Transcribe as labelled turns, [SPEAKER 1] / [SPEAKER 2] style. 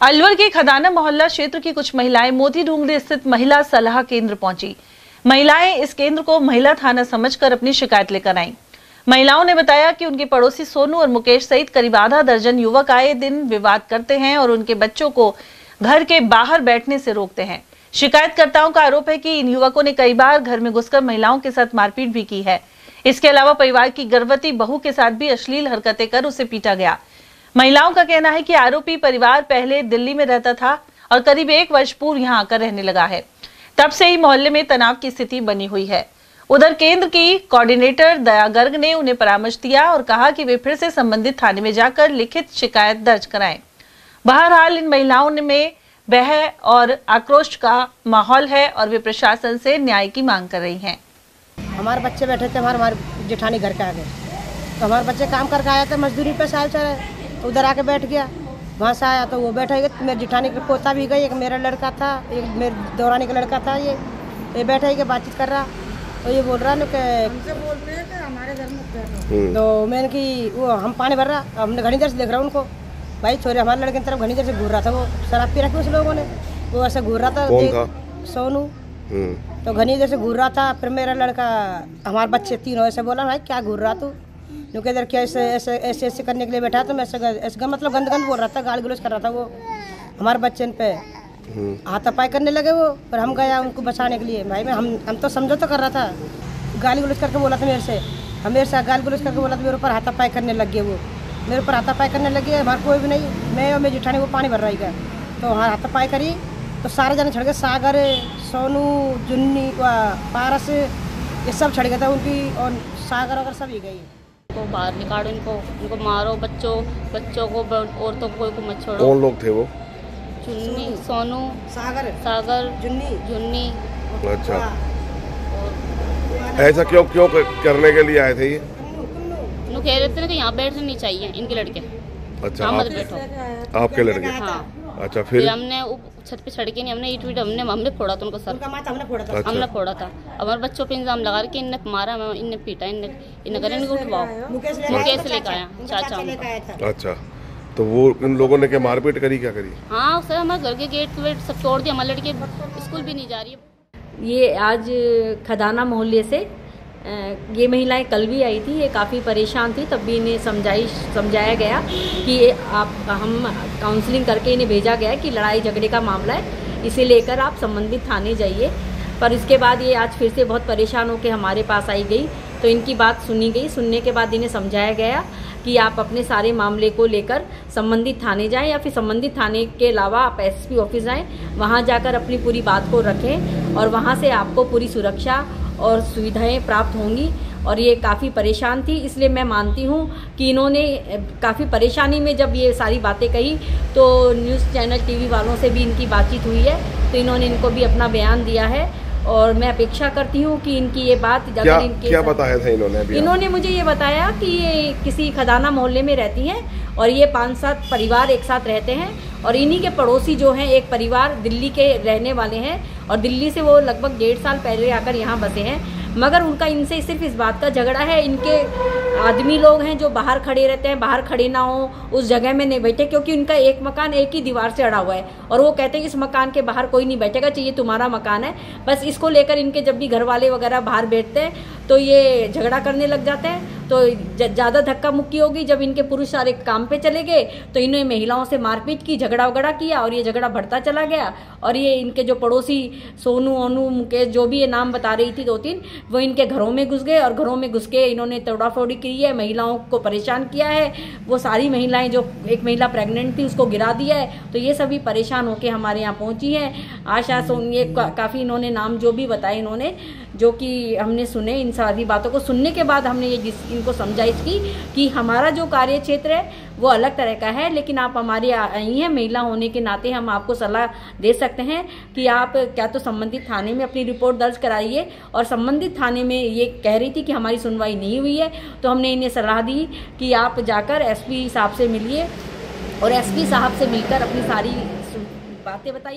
[SPEAKER 1] अलवर के खदाना मोहल्ला क्षेत्र की कुछ महिलाएं मोती डूंगरी स्थित महिला सलाह केंद्र पहुंची। महिलाएं इस केंद्र को महिला थाना समझकर अपनी शिकायत लेकर आईं। महिलाओं ने बताया कि उनके पड़ोसी सोनू और मुकेश सहित करीब आधा दर्जन युवक आए दिन विवाद करते हैं और उनके बच्चों को घर के बाहर बैठने से रोकते हैं। शिकायतकर्ताओं का आरोप है कि इन युवकों ने कई बार घर में घुसकर महिलाओं के साथ मारपीट भी की है। इसके अलावा परिवार की गर्भवती बहू के साथ भी अश्लील हरकतें कर उसे पीटा गया। महिलाओं का कहना है कि आरोपी परिवार पहले दिल्ली में रहता था और करीब 1 वर्ष पूर्व यहां आकर रहने लगा है। तब से ही मोहल्ले में तनाव की स्थिति बनी हुई है। उधर केंद्र की कोऑर्डिनेटर दया गर्ग ने उन्हें परामर्श दिया और कहा कि वे फिर से संबंधित थाने में जाकर लिखित शिकायत दर्ज कराएं। बहरहाल इन महिलाओं में भय और आक्रोश का माहौल है और वे प्रशासन से न्याय की मांग कर रही हैं।
[SPEAKER 2] हमारे बच्चे बैठे थे, हमारे जेठानी घर के आगे, तो हमारे बच्चे काम करके आए थे, मजदूरी पे साल चले, तो उधर आके बैठ गया। वहाँ से आया तो वो बैठा गया, मेरी जेठानी का पोता भी गई, एक मेरा लड़का था, एक मेरे दौरानी का लड़का था। ये बैठा ही के बातचीत कर रहा, तो ये बोल रहा ना कि हमारे घर में, तो मैंने कि वो हम पानी भर रहा, हमने घनी देर से देख रहा उनको, भाई छोरे हमारे लड़के की तरफ घनी देर से घूर रहा था। वो शराब पी रखी उस लोगों ने, वो ऐसे घूर रहा था।
[SPEAKER 3] कौन था?
[SPEAKER 2] सोनू। तो घनी देर से घूर रहा था। फिर मेरा लड़का, हमारे बच्चे तीनों ऐसे बोला, भाई क्या घूर रहा तू, जो इधर क्या ऐसे ऐसे ऐसे ऐसे करने के लिए बैठा। तो मैं ऐसे मतलब गंद बोल रहा था, गाली गलौज कर रहा था। वो हमारे बच्चे पे हाथापाई करने लगे वो। पर हम गया उनको बचाने के लिए। भाई हम तो समझौता कर रहा था, गाली गलौज करके बोला था मेरे से, मेरे से गाली गलौज करके बोला था। मेरे ऊपर हाथापाई करने लग गए, वो मेरे ऊपर हाथापाई करने लगे। हमारे कोई भी नहीं, मैं और मेरी जेठानी वो पानी भर रही गया, तो हाँ हाथापाई करी तो सारे जने छड़ गए। सागर, सोनू, जुन्नी, पारस, ये सब छड़ गए थे उनकी, और सागर वगैरह सब ही गई।
[SPEAKER 4] को बाहर निकालो, इनको मारो, बच्चों को, औरतों को मत छोड़ो।
[SPEAKER 3] कौन लोग थे वो?
[SPEAKER 4] जुन्नी, सोनू, सागर, जुन्नी।
[SPEAKER 3] अच्छा, ऐसा क्यों करने के लिए आए थे ये?
[SPEAKER 4] कह रहे थे ना कि यहाँ बैठने नहीं चाहिए इनके लड़के।
[SPEAKER 3] अच्छा,
[SPEAKER 4] बैठो
[SPEAKER 3] आपके लड़के?
[SPEAKER 4] हाँ।
[SPEAKER 3] अच्छा, फिर
[SPEAKER 4] हमने छत पे चढ़ के नहीं, हमने ईट हमने फोड़ा था उनको सर, हमने फोड़ा था। हमारे बच्चों पे इंजाम लगा के इनने मारा, इनने पीटा, इनने करे इनको उठवाओ। मुकेश लेकर आया, चाचा।
[SPEAKER 3] अच्छा, तो वो इन लोगों ने क्या मारपीट करी, क्या करी?
[SPEAKER 4] हाँ सर, हमारे घर के गेट सब तोड़ दिया। हमारे लड़के स्कूल भी नहीं जा रही है।
[SPEAKER 5] ये आज खदाना मोहल्ले से ये महिलाएं कल भी आई थी। ये काफ़ी परेशान थी, तब भी इन्हें समझाया गया कि हम काउंसलिंग करके इन्हें भेजा गया कि लड़ाई झगड़े का मामला है, इसे लेकर आप संबंधित थाने जाइए। पर इसके बाद ये आज फिर से बहुत परेशान होकर हमारे पास आई गई, तो इनकी बात सुनी गई। सुनने के बाद इन्हें समझाया गया कि आप अपने सारे मामले को लेकर संबंधित थाने जाएं, या फिर संबंधित थाने के अलावा आप एसपी ऑफिस जाएं, वहां जाकर अपनी पूरी बात को रखें और वहां से आपको पूरी सुरक्षा और सुविधाएं प्राप्त होंगी। और ये काफ़ी परेशान थी, इसलिए मैं मानती हूँ कि इन्होंने काफ़ी परेशानी में जब ये सारी बातें कही, तो न्यूज़ चैनल टीवी वालों से भी इनकी बातचीत हुई है, तो इन्होंने इनको भी अपना बयान दिया है। और मैं अपेक्षा करती हूँ कि इनकी ये बात
[SPEAKER 3] क्या बताया था
[SPEAKER 5] इन्होंने मुझे ये बताया कि ये किसी खदाना मोहल्ले में रहती हैं और ये 5-7 परिवार एक साथ रहते हैं, और इन्हीं के पड़ोसी जो हैं, एक परिवार दिल्ली के रहने वाले हैं और दिल्ली से वो लगभग 1.5 साल पहले आकर यहाँ बसे हैं। मगर उनका इनसे सिर्फ इस बात का झगड़ा है, इनके आदमी लोग हैं जो बाहर खड़े रहते हैं, बाहर खड़े ना हो उस जगह में नहीं बैठे, क्योंकि उनका एक मकान एक ही दीवार से अड़ा हुआ है और वो कहते हैं कि इस मकान के बाहर कोई नहीं बैठेगा, चाहिए तुम्हारा मकान है। बस इसको लेकर इनके जब भी घर वाले वगैरह बाहर बैठते हैं तो ये झगड़ा करने लग जाते हैं। तो ज़्यादा धक्का मुक्की होगी। जब इनके पुरुष सारे काम पे चले गए तो इन्होंने महिलाओं से मारपीट की, झगड़ा वगड़ा किया, और ये झगड़ा बढ़ता चला गया। और ये इनके जो पड़ोसी सोनू, ओनू, मुकेश, जो भी ये नाम बता रही थी 2-3, वो इनके घरों में घुस गए और घरों में घुस के इन्होंने तोड़ाफोड़ी की है, महिलाओं को परेशान किया है। वो सारी महिलाएं, जो एक महिला प्रेग्नेंट थी उसको गिरा दिया है। तो ये सभी परेशान होकर हमारे यहाँ पहुंची है। आशा सोन, ये काफ़ी इन्होंने नाम जो भी बताए इन्होंने, जो कि हमने सुने, इन सारी बातों को सुनने के बाद हमने ये इनको समझाइश की कि हमारा जो कार्य क्षेत्र है वो अलग तरह का है, लेकिन आप हमारी आई हैं, महिला होने के नाते हम आपको सलाह दे सकते हैं कि आप क्या तो संबंधित थाने में अपनी रिपोर्ट दर्ज कराइए। और संबंधित थाने में ये कह रही थी कि हमारी सुनवाई नहीं हुई है, तो हमने इन्हें सलाह दी कि आप जाकर एसपी साहब से मिलिए और एसपी साहब से मिलकर अपनी सारी बातें बताइए।